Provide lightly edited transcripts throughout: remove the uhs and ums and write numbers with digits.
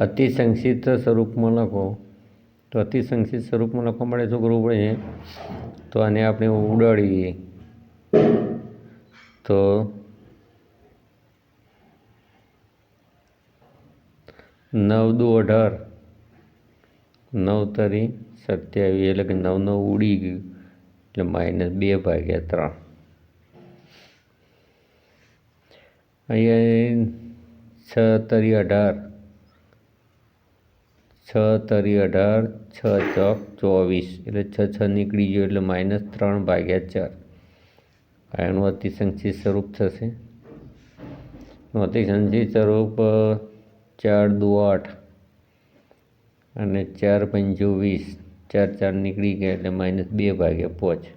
અતિસંક્ષિપ્ત સ્વરૂપમાં લખો. તો અતિસંક્ષિપ્ત સ્વરૂપમાં લખવા માટે શું કરવું પડે? તો આને આપણે ઉડાડીએ તો 9 દુ 18, 9 તરી 27, એટલે કે 9 9 ઉડી ગયું એટલે -2/3. અહીંયા 6 તરી 18, 6 તરી 18, 6 ચોક 24, એટલે 6 6 નીકળી ગયો એટલે -3/4. આ એનું અતિસંક્ષિપ્ત સ્વરૂપ થશે. અતિસંક્ષિપ્ત સ્વરૂપ 4 દુ 8 અને 4 પંચું 20, 4 4 નીકળી ગયા એટલે -2/5.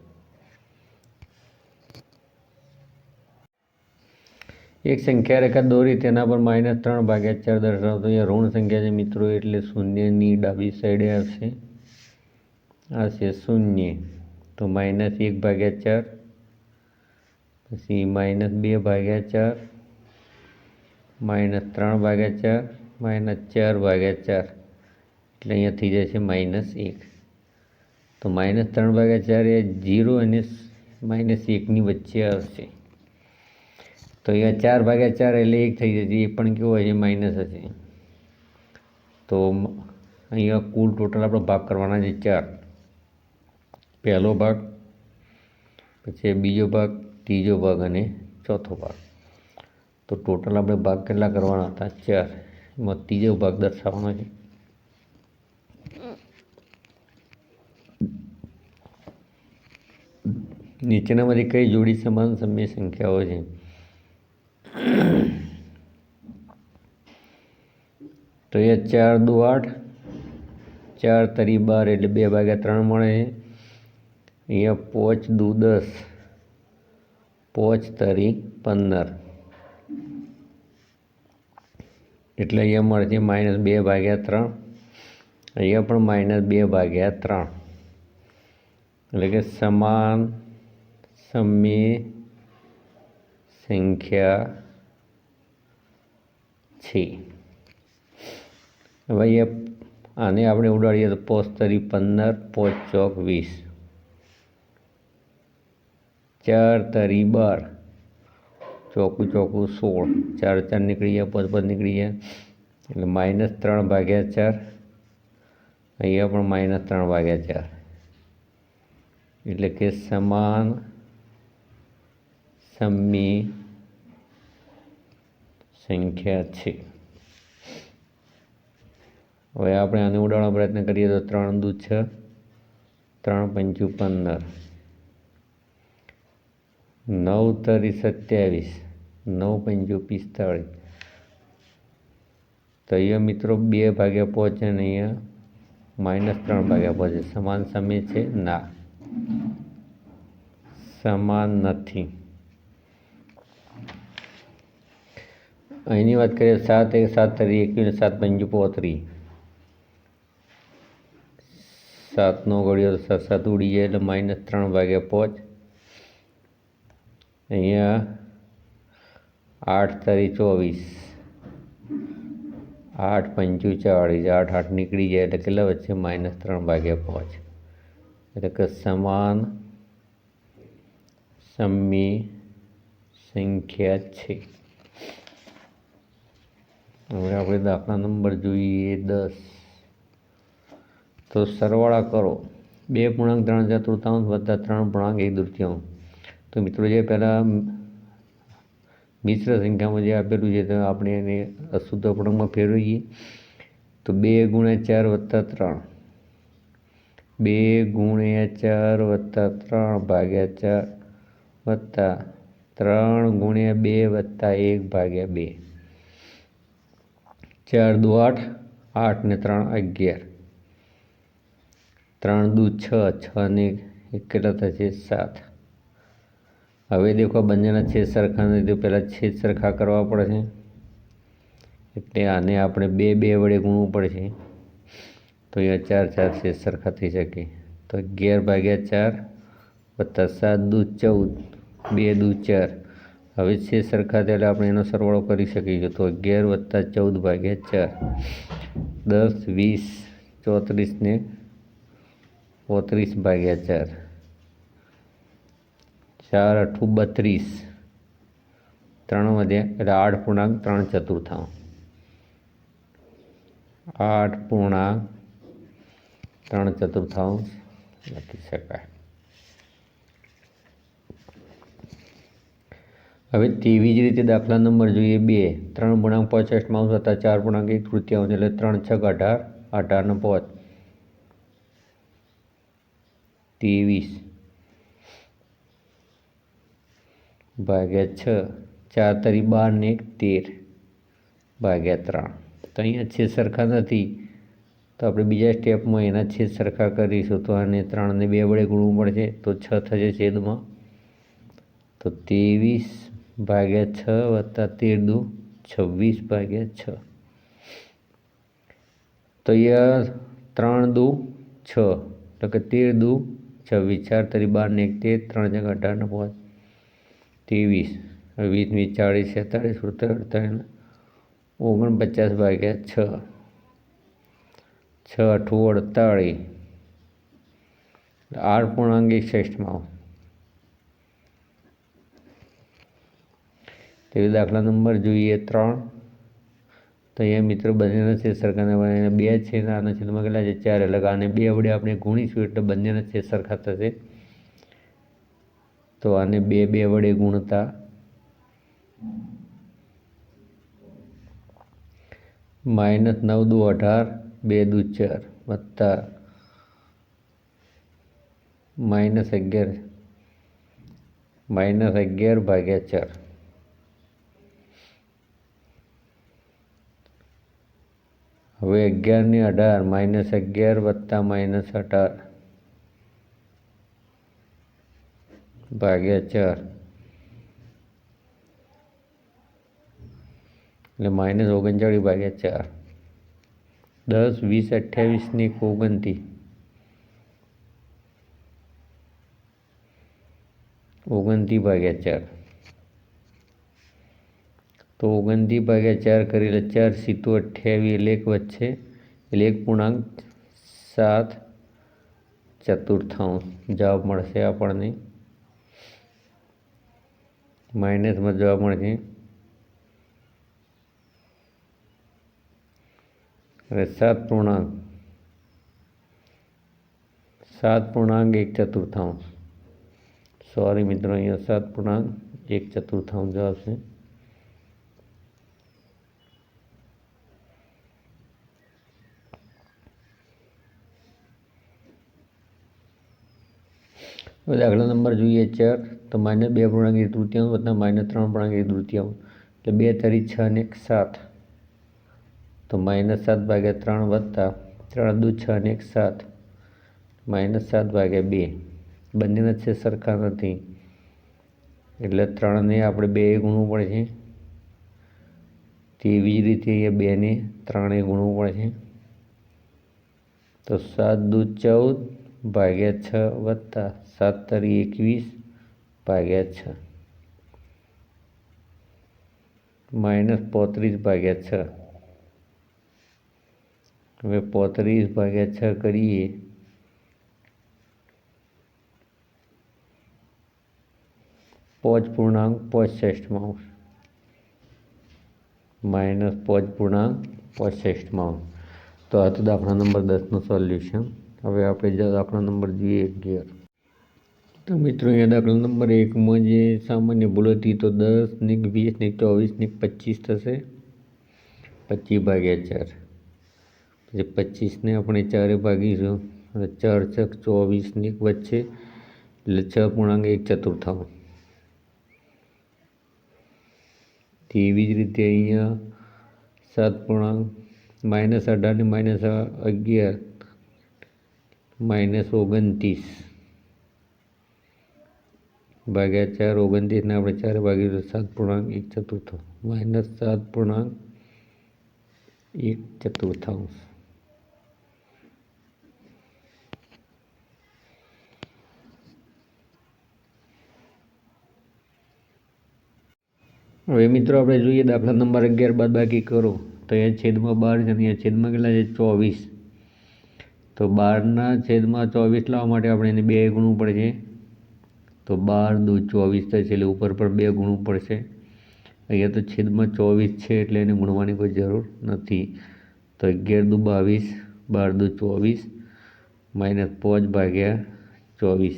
એક સંખ્યા રેખા દોરી તેના પર -3/4 દર્શાવતો. અહીંયા ઋણ સંખ્યા છે મિત્રો, એટલે શૂન્યની ડાબી સાઈડે આવશે. આ છે 0, તો -1/4, પછી -2/4, -3/4, -4/4, એટલે અહીંયા થઈ જાય છે -1. તો -3/4 એ 0 અને -1ની વચ્ચે આવશે. તો અહીંયા 4/4 એટલે 1 થઈ જશે. એ પણ કેવો હશે? માઇનસ હશે. તો અહીંયા કુલ ટોટલ આપણે ભાગ કરવાના છે 4. પહેલો ભાગ, પછી બીજો ભાગ, ત્રીજો ભાગ અને ચોથો ભાગ. તો ટોટલ આપણે ભાગ કેટલા કરવાના હતા? 4. એમાં ત્રીજો ભાગ દર્શાવવાનો છે. નીચેનામાંથી કઈ જોડી સમાન સમય સંખ્યાઓ છે? તો એ 4 દુ 8, 4 તરી 12 એટલે 2/3 મળે છે. અહીંયા 5 દુ 10, 5 તરી 15, એટલે અહીંયા મળે છે -2/3. અહીંયા પણ -2/3, એટલે કે સમાન સમય સંખ્યા છે. હવે આને આપણે ઉડાડીએ તો 5 તરી 15, 5 ચોક 20, 4 તરી 12, ચોકું ચોકું 16, 4 4 નીકળી ગયા, 5 5 નીકળી ગયા, એટલે -3/4. અહીંયા પણ -3/4, એટલે કે સમાન સમય સંખ્યા છે. હવે આપણે આને ઉડાડવાનો પ્રયત્ન કરીએ તો 3 દુ 6, 3 પંચું 15, 9 તરી 27, 9 પંચું 45. તો અહીંયા મિત્રો 2/5 અને અહીંયા -3/5. સમાન સમય છે? ના, સમાન નથી. અહીંની વાત કરીએ 7 તરી 21, 7 પંચું 35, 7 નો ઘડિયો 7 7 ઉડી જાય એટલે -3/5. અહીંયા 8 તરી 24, 8 પંચું 40, 8 8 નીકળી જાય એટલે કેટલા વચ્ચે? -3/5. એટલે કે સમાન સમય સંખ્યા છે. હવે આપણે દાખલા નંબર જોઈએ 10. તો સરવાળા કરો 2.3 વત્તા 3.1 તો મિત્રો જે પહેલાં મિશ્ર સંખ્યામાં જે આપેલું છે તો આપણે એને અશુદ્ધ અપૂર્ણાંકમાં ફેરવીએ તો 2 × 4 વત્તા 3, 2 × 4 વત્તા 3/4 વત્તા 3 × 2 વત્તા 1/2. 4 દુ 8, 8 ને 3 11, 3 દુ 6, 6 ને 1 કેટલા થશે? 7. હવે દેખો બંનેના છેદ સરખા નથી તો પહેલાં છેદ સરખા કરવા પડશે. એટલે આને આપણે 2 2 વડે ગુણવું પડશે. તો અહીંયા 4 4 છેદ સરખા થઈ શકે. તો 11/4 વત્તા 7 દુ 14, 2 દુ 4 હવે છેદ સરખા થયા એટલે આપણે એનો સરવાળો કરી શકીએ. તો 11 + 14 ભાગ્યા 4, 10, 20, 34 ને 35 ભાગ્યા 4, 4 × 8 = 32, 3 વધ્યા એટલે 8.3 8.3 લખી શકાય. હવે તેવી જ રીતે દાખલા નંબર જોઈએ 2, 3.65 વત્તા 4.1 એટલે 3 × 6 = 18, 18 ને 5 23 ભાગ્યા 6, 4 તરી 12 ને 1 13 ભાગ્યા 3. તો અહીંયા છેદ સરખા નથી તો આપણે બીજા સ્ટેપમાં એના છેદ સરખા કરીશું. તો આને 3 ને 2 વડે ગુણવું પડશે તો 6 થશે છેદમાં. તો 23 ભાગ્યા 6 વત્તા 13 × 2 = 26 ભાગ્યા 6. તો અહીંયા 3 × 2 = 6 એટલે કે 13 × 2 = 26, 4 તરી 12 ને 1 13, 3 × 18 ને 5 23, 20 ને 40 47, 48 49 ભાગ્યા 6, 6 × 8 = 48, 8.61. તેવી દાખલા નંબર જોઈએ 3. તો અહીંયા મિત્રો બંનેના છેદ સરખા થવાના 2 છે ને આના છેદમાં કેટલા છે 4 એટલે આને 2 વડે આપણે ગુણીશું એટલે બંનેના છેદ સરખા થશે. તો આને 2 વડે ગુણતા -9 × 2 = 18, 2 × 2 = 4 વત્તા -11 ભાગ્યા 4. હવે 11 ને 18, -11 વત્તા -18 ભાગ્યા 4 એટલે -39 ભાગ્યા 4, 10, 20, 28 ને 29, 29 ભાગ્યા 4. તો 29 ભાગ્યા 4 કરી એટલે 4 × 28 એટલે 1 વધશે એટલે 1.7 જવાબ મળશે આપણને. માઇનસમાં જવાબ મળશે એટલે 7.1/4. સોરી મિત્રો, અહીંયા 7.1/4 જવાબ છે. હવે દાખલા નંબર જોઈએ 4. તો -2.1 તૃતીયાંશ વત્તા -3.1 તૃતીયાંશ એટલે 2 તરી 6 ને 1 7. તો -7 ભાગ્યા 3 વત્તા 3 × 2 = 6 ને 1 7, -7 ભાગ્યા 2. બંનેના છેદ સરખા નથી એટલે 3 ને આપણે 2 ગુણવું પડશે. તેવી જ રીતે અહીંયા 2 ને 3 ગુણવું પડશે. તો 7 × 2 = 14 ભાગ્યા 6 વત્તા 7 તરી 21 ભાગ્યા 6, -35 ભાગ્યા 6. હવે 35 ભાગ્યા 6 કરીએ -5.65, -5.65. તો આ તો દાખલા નંબર 10નું સોલ્યુશન. હવે આપણે દાખલા નંબર જોઈએ 11. તો મિત્રો અહીંયા દાખલા નંબર 1માં જે સામાન્ય ભૂલ હતી તો 10 ને 20 ને 24 ને 25 થશે. 25 ભાગ્યા 4, પછી 25 ને આપણે 4 ભાગીશું અને 4 × 6 = 24 ને 1 વચ્ચે એટલે 6.1/4. તેવી જ રીતે અહીંયા 7. -18 ને -11 -29 ભાગ્યા 4, 29 ને આપણે 4 ભાગીશું 7.1/4, -7.1/4. હવે મિત્રો આપણે જોઈએ દાખલા નંબર 11 બાદબાકી કરો તો અહીંયા છેદમાં 12 છે, અહીંયા છેદમાં કેટલા છે 24. તો 12ના છેદમાં 24 લાવવા માટે આપણે એને 2 ગુણવું પડશે. તો 12 દુ 24 થશે, એટલે ઉપર પર 2 ગુણવું પડશે. અહીંયા તો છેદમાં 24 છે એટલે એને ગુણવાની કોઈ જરૂર નથી. તો 11 દુ 22, 12 દુ 24 -5/24.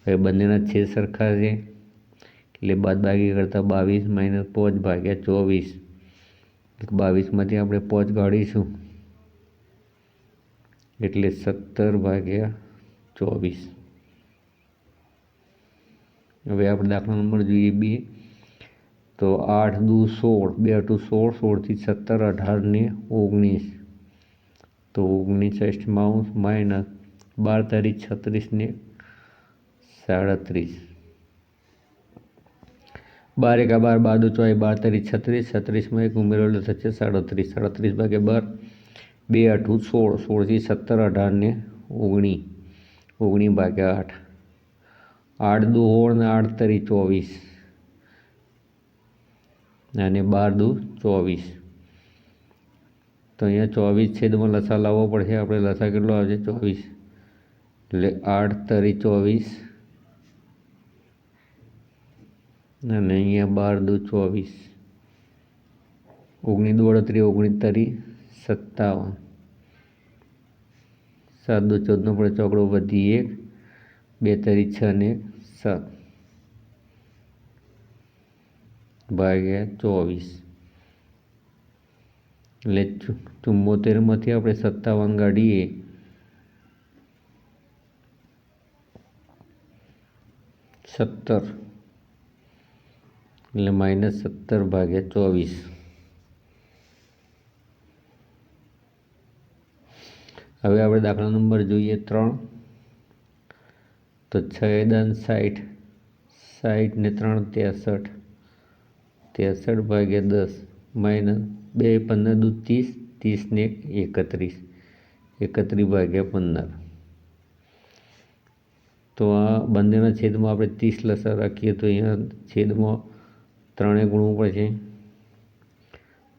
હવે બંનેના છેદ સરખા છે એટલે બાદબાકી કરતાં 22 -5/24. 22માંથી આપણે 5 કાઢીશું એટલે 17/24. હવે આપણે દાખલા નંબર જોઈએ 2. તો 8 દુ 16, 2 8 16, 16 થી 17, 18 ને 19. તો 19 / માઇનસ 12 તારી 36 ને 37. 12 એકા 12, 12 દુ 24, 12 તારી 36, 36માં 1 ઉમેરો એટલે થશે 37. 37/12, 2 8 16, 16 થી 17, 18 ને 19, 19/8. 8 દુ 16 ને 8 તારી 24 અને 12 દુ 24. તો અહીંયા 24 છેદમાં લસા લાવવો પડશે આપણે. લસા કેટલો આવશે 24, એટલે 8 તારી 24 અને અહીંયા 12 દુ 24. 19 દુ 38, 19 તારી 57. 7 દુ 14 નો પડે ચોકડો, વધી 1, 2 તારી 6 ને 7 /24. એટલે 74માંથી આપણે 57 કાઢીએ -17, એટલે -17/24. હવે આપણે દાખલા નંબર જોઈએ 3. તો 6 દાન 60, 60 ને 3 63, 63/10 માઇનસ 2 15 દુ 30, 30 ને 31, 31/15. તો આ બંનેના છેદમાં આપણે 30 લસા રાખીએ તો અહીંયા છેદમાં 3 ગુણવું પડશે.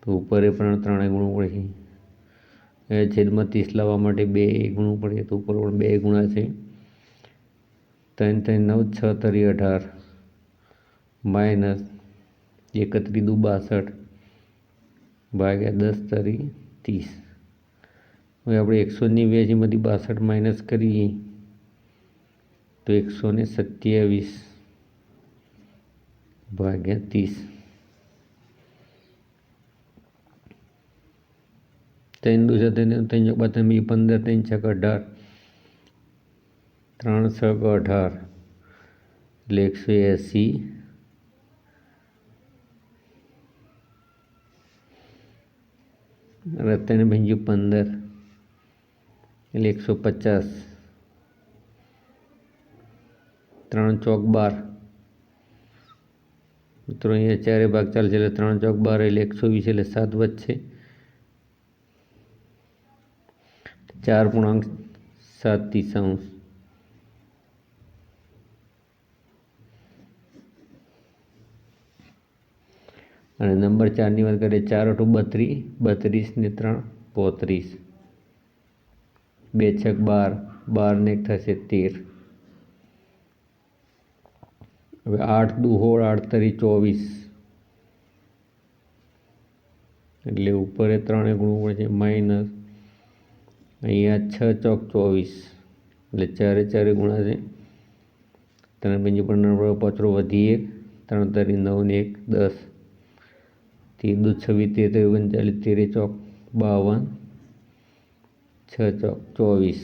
તો ઉપર પણ 3 ગુણવું પડશે. છેદમાં 30 લાવવા માટે 2 ગુણવું પડે, તો ઉપર પણ 2 ગુણાશે. 3 3 9, 6 તારી 18 માઇનસ 31 દુ 62 /10 તારી 30. હવે આપણે 189માંથી 62 માઇનસ કરીએ તો 127/30. 3 દુ 7, 3 × 5 = 15, 3 × 18, 3 × 6 = 18, એટલે 180. અને 3 × 5 = 15, એટલે 150. 3 × 4 = 12. મિત્રો અહીંયા 4 ભાગ ચાલશે એટલે 3 × 4 = 12, એટલે 120, એટલે 7 વધશે. 4.7 અને નંબર 4ની વાત કરીએ 4 × 8 = 32, 32 ને 3 35, 2 × 6 = 12, 12 ને 1 થશે 13. હવે 8 દુ 16, 8 તારી 24, એટલે ઉપર 3 ગુણવું પડશે માઇનસ અહીંયા 6 × 24, એટલે 4 ગુણાશે. 3 × 5 = 15, પાછળ વધી 1, 3 તારી 9 ને 1 10, 3 દુ 26, 13 39, 13 × 52, 6 × 24.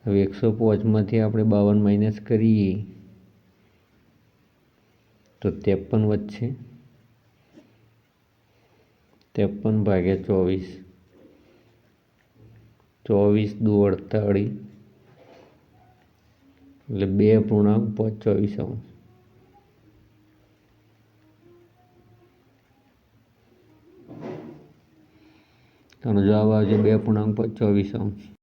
હવે 105માંથી આપણે 52 માઇનસ કરીએ તો 53 વધશે. 53/24. 24 દુ 48, એટલે 2.25. આનો જવાબ આવશે 2.25.